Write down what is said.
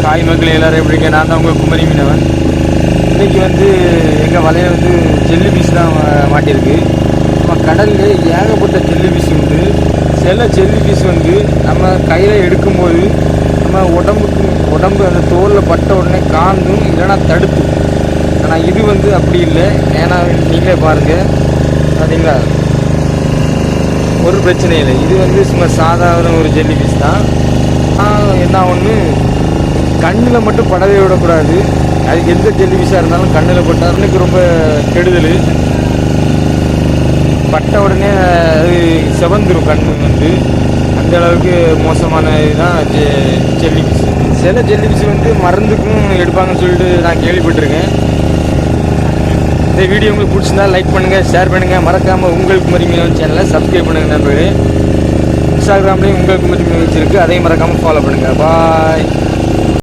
Hi மக்கள் எல்லோரும் எப்படி இருக்கேன்? நான் தான் உங்கள் குமரி மீனவன். இன்றைக்கி வந்து எங்கள் வலையை வந்து ஜெல்லி பீஸ் தான் மாட்டியிருக்கு. நம்ம கடலில் ஏகப்பட்ட ஜெல்லி பீஸ் உண்டு. சில ஜெல்லி பீஸ் வந்து நம்ம கையில் எடுக்கும்போது நம்ம உடம்பு அந்த தோலில் பட்ட உடனே காந்தும் இல்லைனா தடுத்து. ஆனால் இது வந்து அப்படி இல்லை. ஏன்னா நீங்களே பாருங்கள், பார்த்தீங்களா, ஒரு பிரச்சனை இல்லை. இது வந்து சும்மா சாதாரண ஒரு ஜெல்லி பீஸ் தான். என்ன ஒன்று, கண்ணில் மட்டும் படவே விடக்கூடாது. அது எந்த ஜெல்லி பீஸாக இருந்தாலும் கண்ணில் பட்டாருன்னு ரொம்ப கெடுதல். பட்ட உடனே அது செவந்துடும் கண் வந்து. அந்த அளவுக்கு மோசமான இதுதான் ஜெல்லி பீஸ். சில ஜெல்லி பீஸ் வந்து மருந்துக்கும் எடுப்பாங்கன்னு சொல்லிட்டு நான் கேள்விப்பட்டிருக்கேன். இந்த வீடியோ உங்களுக்கு பிடிச்சிருந்தா லைக் பண்ணுங்கள், ஷேர் பண்ணுங்கள். மறக்காமல் உங்கள் குமரி மீனவன் சேனலை சப்ஸ்கிரைப் பண்ணுங்கள் நண்பர்களே. இன்ஸ்டாகிராம்லேயும் உங்கள் குமரி மீனவன் வச்சுருக்கு, அதையும் மறக்காமல் ஃபாலோ பண்ணுங்கள். பாய்.